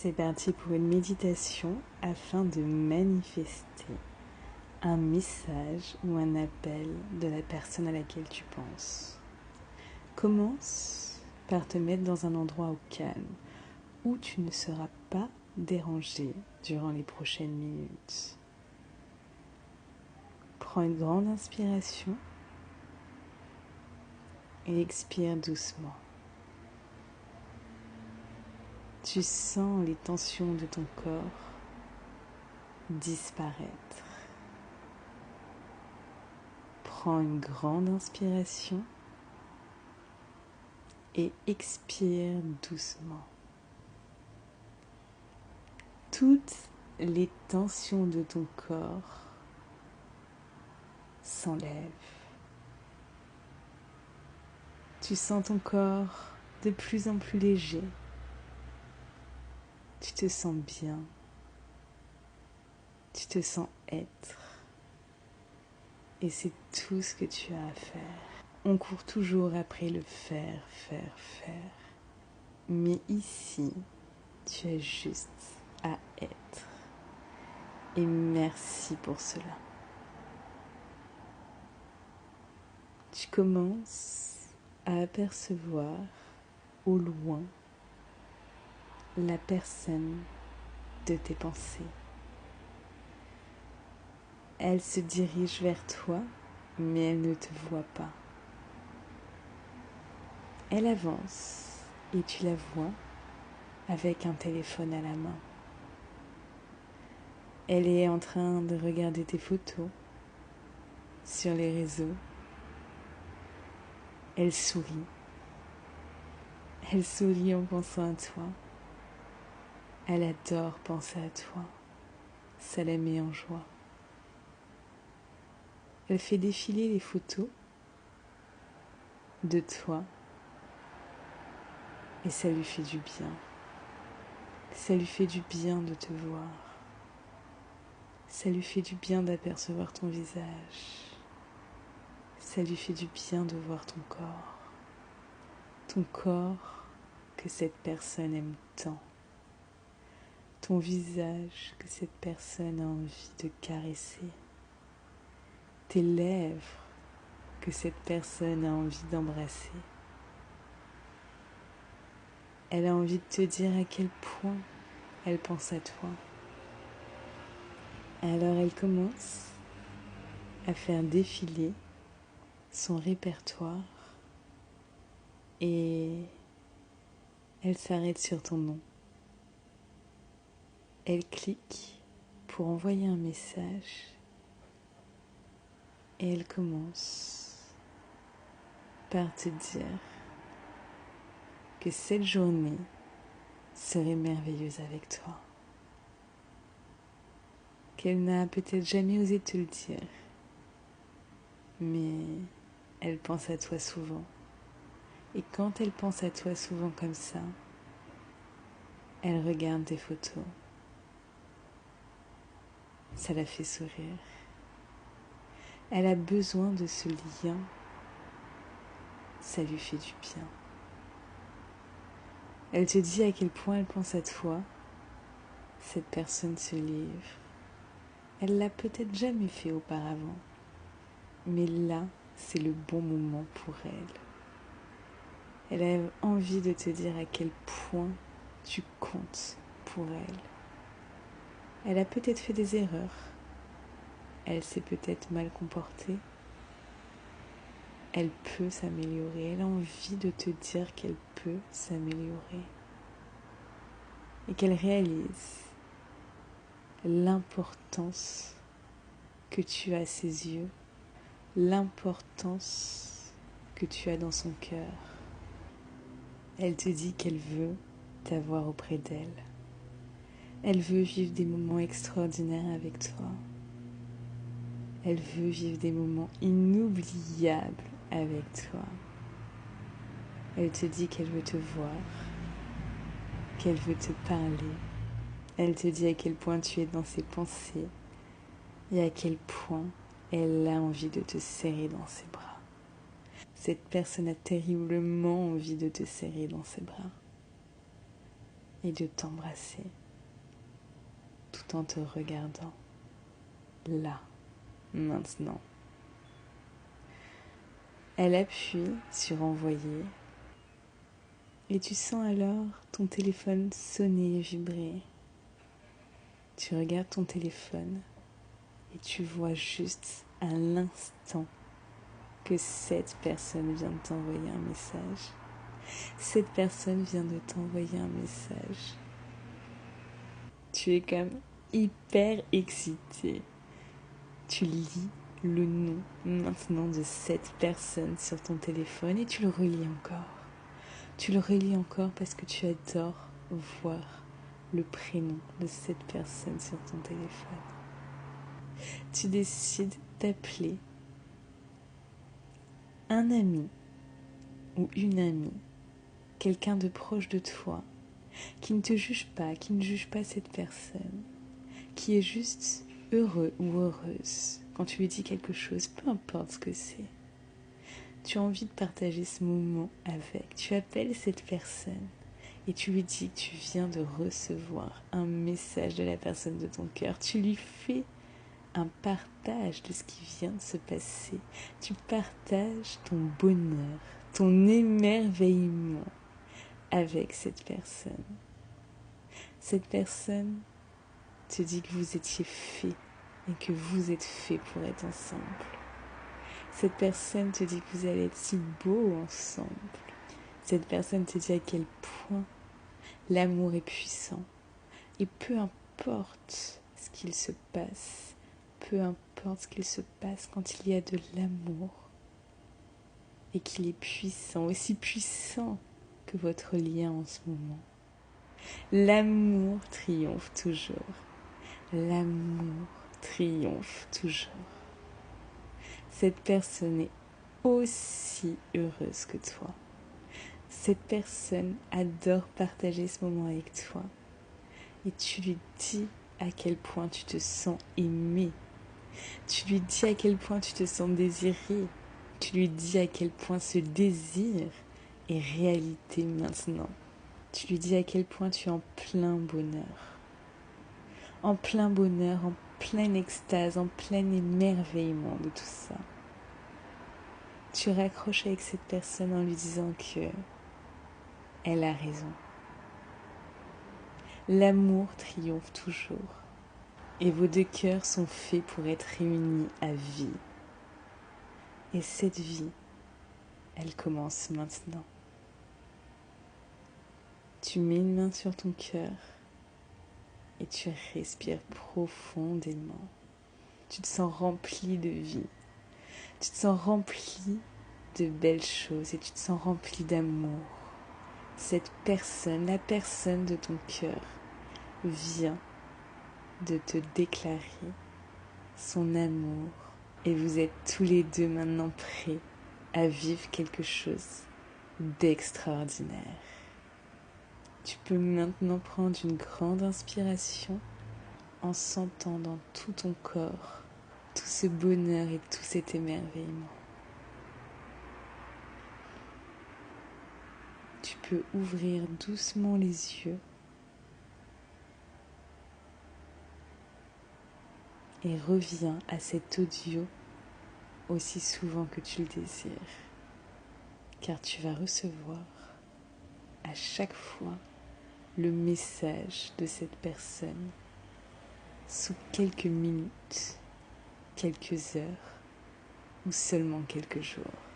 C'est parti pour une méditation afin de manifester un message ou un appel de la personne à laquelle tu penses. Commence par te mettre dans un endroit au calme où tu ne seras pas dérangé durant les prochaines minutes. Prends une grande inspiration et expire doucement. Tu sens les tensions de ton corps disparaître. Prends une grande inspiration et expire doucement. Toutes les tensions de ton corps s'enlèvent. Tu sens ton corps de plus en plus léger. Tu te sens bien. Tu te sens être. Et c'est tout ce que tu as à faire. On court toujours après le faire. Mais ici, tu as juste à être. Et merci pour cela. Tu commences à apercevoir au loin la personne de tes pensées. Elle se dirige vers toi, mais elle ne te voit pas. Elle avance et tu la vois avec un téléphone à la main. Elle est en train de regarder tes photos sur les réseaux. Elle sourit. Elle sourit en pensant à toi. Elle adore penser à toi. Ça la met en joie. Elle fait défiler les photos de toi et ça lui fait du bien. Ça lui fait du bien de te voir. Ça lui fait du bien d'apercevoir ton visage. Ça lui fait du bien de voir ton corps. Ton corps que cette personne aime tant. Ton visage que cette personne a envie de caresser. Tes lèvres que cette personne a envie d'embrasser. Elle a envie de te dire à quel point elle pense à toi. Alors elle commence à faire défiler son répertoire et elle s'arrête sur ton nom. Elle clique pour envoyer un message et elle commence par te dire que cette journée serait merveilleuse avec toi. Qu'elle n'a peut-être jamais osé te le dire, mais elle pense à toi souvent. Et quand elle pense à toi souvent comme ça, elle regarde tes photos. Ça la fait sourire. Elle a besoin de ce lien. Ça lui fait du bien. Elle te dit à quel point elle pense à toi. Cette personne se livre. Elle l'a peut-être jamais fait auparavant. Mais là, c'est le bon moment pour elle. Elle a envie de te dire à quel point tu comptes pour elle. Elle a peut-être fait des erreurs. Elle s'est peut-être mal comportée. Elle peut s'améliorer. Elle a envie de te dire qu'elle peut s'améliorer. Et qu'elle réalise l'importance que tu as à ses yeux, l'importance que tu as dans son cœur. Elle te dit qu'elle veut t'avoir auprès d'elle. Elle veut vivre des moments extraordinaires avec toi. Elle veut vivre des moments inoubliables avec toi. Elle te dit qu'elle veut te voir, qu'elle veut te parler. Elle te dit à quel point tu es dans ses pensées et à quel point elle a envie de te serrer dans ses bras. Cette personne a terriblement envie de te serrer dans ses bras. et de t'embrasser tout en te regardant là, maintenant. Elle appuie sur envoyer et tu sens alors ton téléphone sonner et vibrer. Tu regardes ton téléphone et tu vois juste à l'instant que cette personne vient de t'envoyer un message. Cette personne vient de t'envoyer un message. Tu es comme hyper excité. Tu lis le nom maintenant de cette personne sur ton téléphone et tu le relis encore. Tu le relis encore parce que tu adores voir le prénom de cette personne sur ton téléphone. Tu décides d'appeler un ami ou une amie, quelqu'un de proche de toi, qui ne te juge pas, qui ne juge pas cette personne, qui est juste heureux ou heureuse quand tu lui dis quelque chose, peu importe ce que c'est. Tu as envie de partager ce moment avec. Tu appelles cette personne et tu lui dis que tu viens de recevoir un message de la personne de ton cœur. Tu lui fais un partage de ce qui vient de se passer. Tu partages ton bonheur, ton émerveillement avec cette personne. Cette personne te dit que vous étiez faits et que vous êtes faits pour être ensemble. Cette personne te dit que vous allez être si beaux ensemble. Cette personne te dit à quel point l'amour est puissant. Et peu importe ce qu'il se passe, peu importe ce qu'il se passe quand il y a de l'amour et qu'il est puissant, aussi puissant que votre lien en ce moment. L'amour triomphe toujours. L'amour triomphe toujours. Cette personne est aussi heureuse que toi. Cette personne adore partager ce moment avec toi. Et tu lui dis à quel point tu te sens aimé. Tu lui dis à quel point tu te sens désiré. Tu lui dis à quel point ce désir est réalité maintenant. Tu lui dis à quel point tu es en plein bonheur. En plein bonheur, en pleine extase, en plein émerveillement de tout ça. Tu raccroches avec cette personne en lui disant que elle a raison. L'amour triomphe toujours. Et vos deux cœurs sont faits pour être réunis à vie. Et cette vie, elle commence maintenant. Tu mets une main sur ton cœur et tu respires profondément. Tu te sens rempli de vie. Tu te sens rempli de belles choses et tu te sens rempli d'amour. Cette personne, la personne de ton cœur, vient de te déclarer son amour et vous êtes tous les deux maintenant prêts à vivre quelque chose d'extraordinaire. Tu peux maintenant prendre une grande inspiration en sentant dans tout ton corps tout ce bonheur et tout cet émerveillement. Tu peux ouvrir doucement les yeux et reviens à cet audio aussi souvent que tu le désires, car tu vas recevoir à chaque fois le message de cette personne sous quelques minutes, quelques heures ou seulement quelques jours.